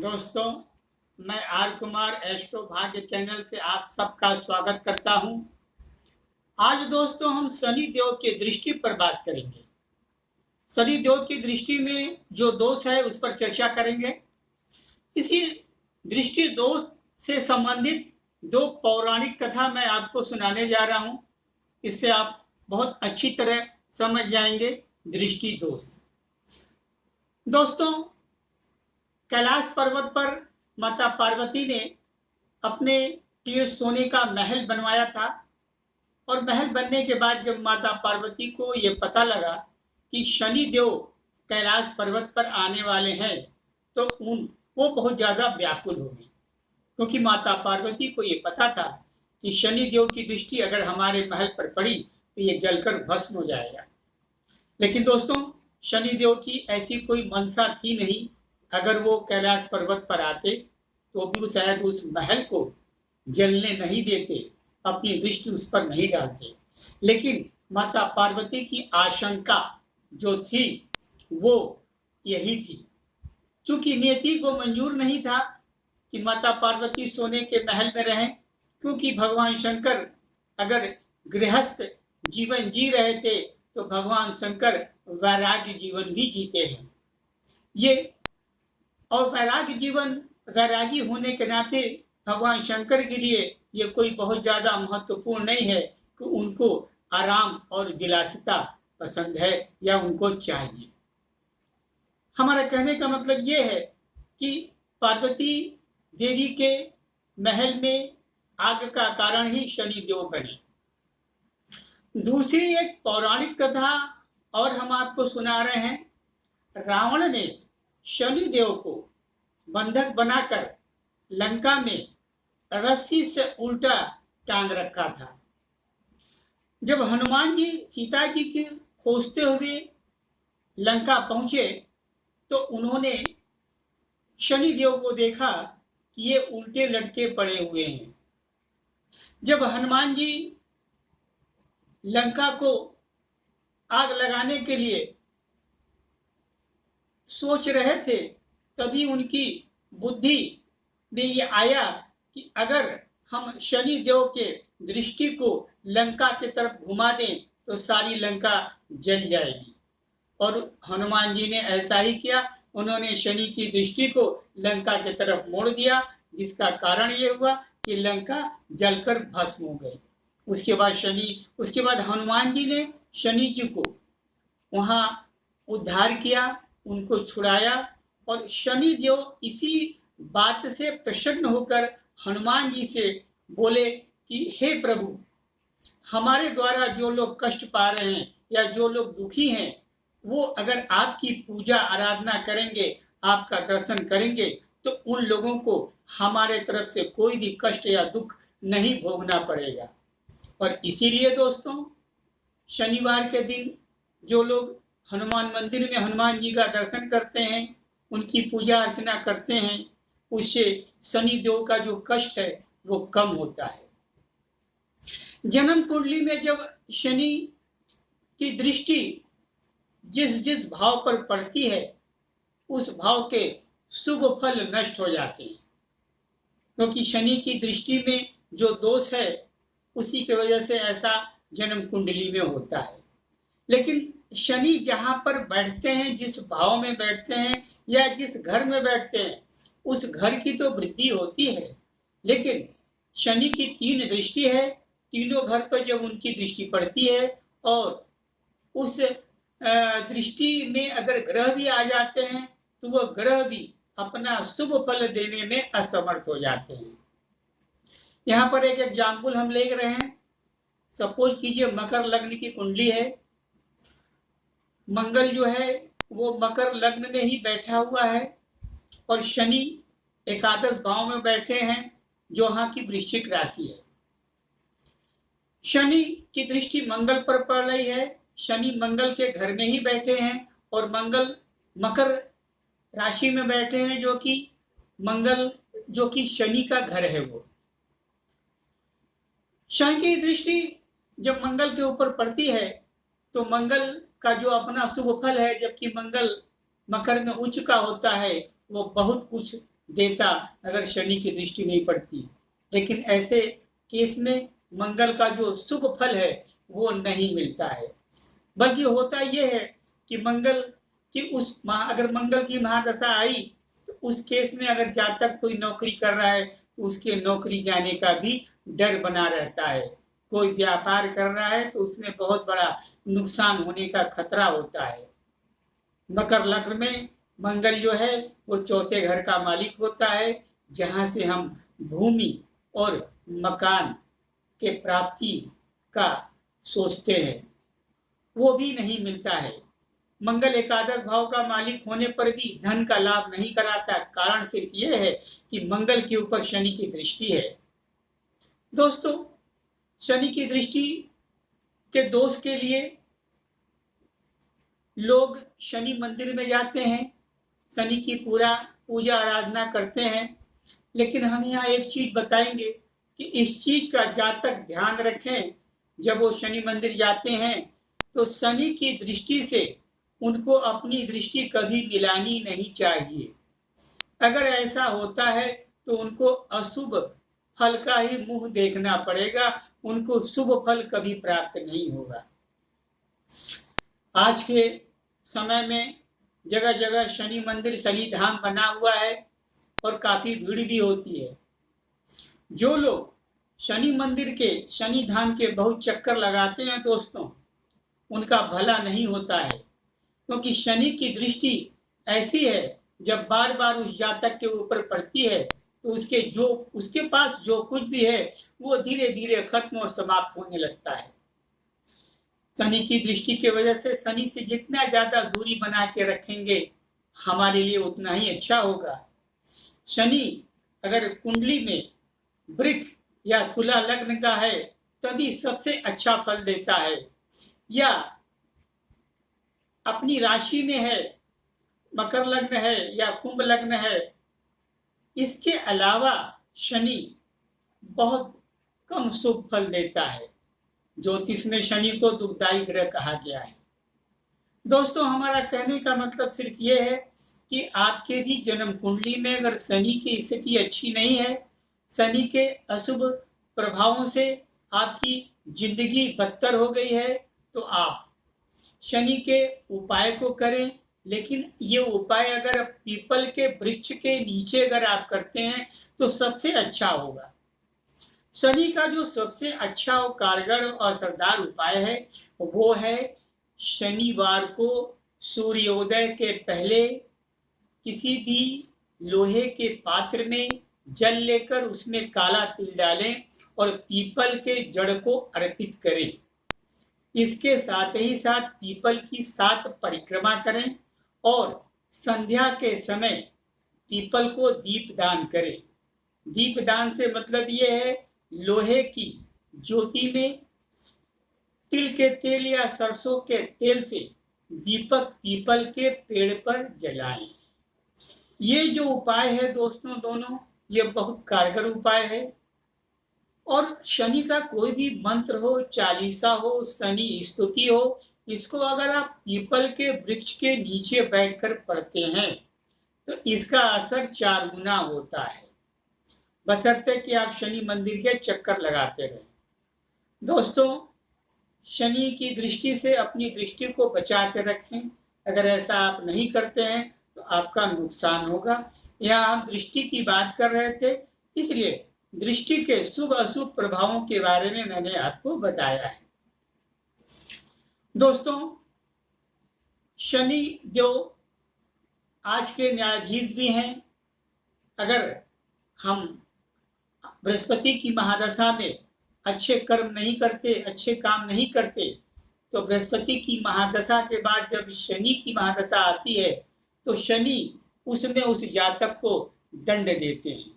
दोस्तों, मैं are Kumar astro भाग्य चैनल से आप सबका स्वागत करता हूं। आज दोस्तों हम शनि देव की दृष्टि पर बात करेंगे। शनि देव की दृष्टि में जो दोष है उस पर चर्चा करेंगे। इसी दृष्टि दोष से संबंधित दो पौराणिक कथा मैं आपको सुनाने जा रहा हूं। इससे आप बहुत अच्छी तरह समझ जाएंगे दृष्टि दोष। दोस्तों, कैलाश पर्वत पर माता पार्वती ने अपने लिए सोने का महल बनवाया था और महल बनने के बाद जब माता पार्वती को ये पता लगा कि शनि देव कैलाश पर्वत पर आने वाले हैं तो वो बहुत ज़्यादा व्याकुल हो गई, क्योंकि माता पार्वती को ये पता था कि शनि देव की दृष्टि अगर हमारे महल पर पड़ी तो ये जलकर भस्म हो जाएगा। लेकिन दोस्तों, शनि देव की ऐसी कोई मंशा थी नहीं। अगर वो कैलाश पर्वत पर आते तो भी शायद उस महल को जलने नहीं देते, अपनी दृष्टि उस पर नहीं डालते। लेकिन माता पार्वती की आशंका जो थी वो यही थी। चूंकि नियति को मंजूर नहीं था कि माता पार्वती सोने के महल में रहें, क्योंकि भगवान शंकर अगर गृहस्थ जीवन जी रहे थे तो भगवान शंकर वैराग्य जीवन भी जीते हैं। ये और वैरागी होने के नाते भगवान शंकर के लिए ये कोई बहुत ज़्यादा महत्वपूर्ण नहीं है कि उनको आराम और विलासिता पसंद है या उनको चाहिए। हमारा कहने का मतलब ये है कि पार्वती देवी के महल में आग का कारण ही शनि देव बने। दूसरी एक पौराणिक कथा और हम आपको सुना रहे हैं। रावण ने शनि देव को बंधक बनाकर लंका में रस्सी से उल्टा टांग रखा था। जब हनुमान जी सीता जी की खोजते हुए लंका पहुंचे तो उन्होंने शनि देव को देखा कि ये उल्टे लटके पड़े हुए हैं। जब हनुमान जी लंका को आग लगाने के लिए सोच रहे थे तभी उनकी बुद्धि में ये आया कि अगर हम शनि देव के दृष्टि को लंका की तरफ घुमा दें तो सारी लंका जल जाएगी। और हनुमान जी ने ऐसा ही किया। उन्होंने शनि की दृष्टि को लंका की तरफ मोड़ दिया, जिसका कारण ये हुआ कि लंका जलकर भस्म हो गई। उसके बाद हनुमान जी ने शनि जी को वहाँ उद्धार किया, उनको छुड़ाया। और शनि देव इसी बात से प्रसन्न होकर हनुमान जी से बोले कि हे प्रभु, हमारे द्वारा जो लोग कष्ट पा रहे हैं या जो लोग दुखी हैं वो अगर आपकी पूजा आराधना करेंगे, आपका दर्शन करेंगे तो उन लोगों को हमारे तरफ से कोई भी कष्ट या दुख नहीं भोगना पड़ेगा। और इसीलिए दोस्तों, शनिवार के दिन जो लोग हनुमान मंदिर में हनुमान जी का दर्शन करते हैं, उनकी पूजा अर्चना करते हैं, उससे शनि देव का जो कष्ट है वो कम होता है। जन्म कुंडली में जब शनि की दृष्टि जिस जिस भाव पर पड़ती है उस भाव के शुभ फल नष्ट हो जाते हैं, क्योंकि शनि की दृष्टि में जो दोष है उसी की वजह से ऐसा जन्म कुंडली में होता है। लेकिन शनि जहाँ पर बैठते हैं, जिस भाव में बैठते हैं या जिस घर में बैठते हैं, उस घर की तो वृद्धि होती है। लेकिन शनि की 3 दृष्टि है। तीनों घर पर जब उनकी दृष्टि पड़ती है और उस दृष्टि में अगर ग्रह भी आ जाते हैं तो वह ग्रह भी अपना शुभ फल देने में असमर्थ हो जाते हैं। यहाँ पर एक एग्जाम्पल हम ले रहे हैं। सपोज कीजिए मकर लग्न की कुंडली है। मंगल जो है वो मकर लग्न में ही बैठा हुआ है और शनि एकादश भाव में बैठे हैं जो यहाँ की वृश्चिक राशि है। शनि की दृष्टि मंगल पर पड़ रही है। शनि मंगल के घर में ही बैठे हैं और मंगल मकर राशि में बैठे हैं, जो कि शनि का घर है। वो शनि की दृष्टि जब मंगल के ऊपर पड़ती है तो मंगल का जो अपना शुभ फल है, जबकि मंगल मकर में उच्च का होता है, वो बहुत कुछ देता अगर शनि की दृष्टि नहीं पड़ती। लेकिन ऐसे केस में मंगल का जो शुभ फल है वो नहीं मिलता है। बल्कि होता यह है कि मंगल की अगर मंगल की महादशा आई तो उस केस में अगर जातक कोई नौकरी कर रहा है तो उसके नौकरी जाने का भी डर बना रहता है। कोई व्यापार कर रहा है तो उसमें बहुत बड़ा नुकसान होने का खतरा होता है। मकर लग्न में मंगल जो है वो चौथे घर का मालिक होता है, जहां से हम भूमि और मकान के प्राप्ति का सोचते हैं, वो भी नहीं मिलता है। मंगल एकादश भाव का मालिक होने पर भी धन का लाभ नहीं कराता। कारण सिर्फ यह है कि मंगल के ऊपर शनि की दृष्टि है। दोस्तों, शनि की दृष्टि के दोष के लिए लोग शनि मंदिर में जाते हैं, शनि की पूजा आराधना करते हैं। लेकिन हम यहाँ एक चीज बताएंगे कि इस चीज का जातक ध्यान रखें। जब वो शनि मंदिर जाते हैं तो शनि की दृष्टि से उनको अपनी दृष्टि कभी मिलानी नहीं चाहिए। अगर ऐसा होता है तो उनको अशुभ फल का ही मुंह देखना पड़ेगा, उनको शुभ फल कभी प्राप्त नहीं होगा। आज के समय में जगह जगह शनि मंदिर, शनि धाम बना हुआ है और काफी भीड़ भी होती है। जो लोग शनि मंदिर के, शनि धाम के बहुत चक्कर लगाते हैं दोस्तों, उनका भला नहीं होता है। क्योंकि शनि की दृष्टि ऐसी है, जब बार बार उस जातक के ऊपर पड़ती है तो उसके पास जो कुछ भी है वो धीरे धीरे खत्म और समाप्त होने लगता है। शनि की दृष्टि की वजह से शनि से जितना ज्यादा दूरी बना के रखेंगे हमारे लिए उतना ही अच्छा होगा। शनि अगर कुंडली में वृक्क या तुला लग्न का है तभी सबसे अच्छा फल देता है, या अपनी राशि में है, मकर लग्न है या कुंभ लग्न है। इसके अलावा शनि बहुत कम शुभ फल देता है। ज्योतिष में शनि को दुखदायी ग्रह कहा गया है। दोस्तों, हमारा कहने का मतलब सिर्फ ये है कि आपके भी जन्म कुंडली में अगर शनि की स्थिति अच्छी नहीं है, शनि के अशुभ प्रभावों से आपकी जिंदगी बदतर हो गई है, तो आप शनि के उपाय को करें। लेकिन ये उपाय अगर पीपल के वृक्ष के नीचे अगर आप करते हैं तो सबसे अच्छा होगा। शनि का जो सबसे अच्छा और कारगर और असरदार उपाय है वो है शनिवार को सूर्योदय के पहले किसी भी लोहे के पात्र में जल लेकर उसमें काला तिल डालें और पीपल के जड़ को अर्पित करें। इसके साथ ही साथ पीपल की 7 परिक्रमा करें और संध्या के समय पीपल को दीपदान करें। दीपदान से मतलब ये है लोहे की ज्योति में तिल के तेल या सरसों के तेल से दीपक पीपल के पेड़ पर जलाएं। ये जो उपाय है दोस्तों दोनों, ये बहुत कारगर उपाय है। और शनि का कोई भी मंत्र हो, चालीसा हो, शनि स्तुति हो, इसको अगर आप पीपल के वृक्ष के नीचे बैठकर पढ़ते हैं तो इसका असर 4 गुना होता है, बशर्ते कि आप शनि मंदिर के चक्कर लगाते रहें। दोस्तों, शनि की दृष्टि से अपनी दृष्टि को बचा के रखें। अगर ऐसा आप नहीं करते हैं तो आपका नुकसान होगा। यहाँ हम दृष्टि की बात कर रहे थे, इसलिए दृष्टि के शुभ अशुभ प्रभावों के बारे में मैंने आपको बताया है। दोस्तों, शनि देव आज के न्यायाधीश भी हैं। अगर हम बृहस्पति की महादशा में अच्छे कर्म नहीं करते, अच्छे काम नहीं करते, तो बृहस्पति की महादशा के बाद जब शनि की महादशा आती है तो शनि उसमें उस जातक को दंड देते हैं।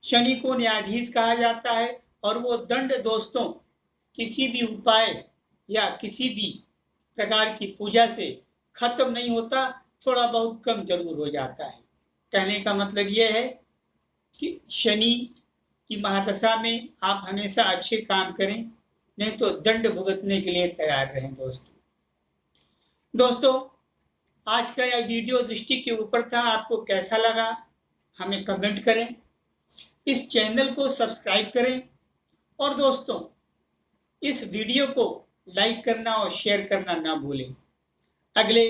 शनि को न्यायाधीश कहा जाता है और वो दंड दोस्तों किसी भी उपाय या किसी भी प्रकार की पूजा से खत्म नहीं होता, थोड़ा बहुत कम जरूर हो जाता है। कहने का मतलब ये है कि शनि की महादशा में आप हमेशा अच्छे काम करें, नहीं तो दंड भुगतने के लिए तैयार रहें। दोस्तों, आज का यह वीडियो दृष्टि के ऊपर था। आपको कैसा लगा हमें कमेंट करें, इस चैनल को सब्सक्राइब करें और दोस्तों इस वीडियो को लाइक करना और शेयर करना ना भूलें। अगले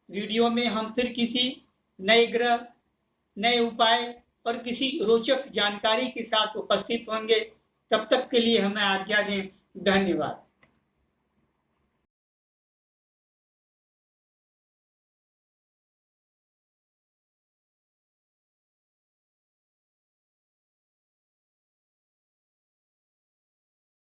वीडियो में हम फिर किसी नए ग्रह, नए उपाय और किसी रोचक जानकारी के साथ उपस्थित होंगे। तब तक के लिए हमें आज्ञा दें। धन्यवाद।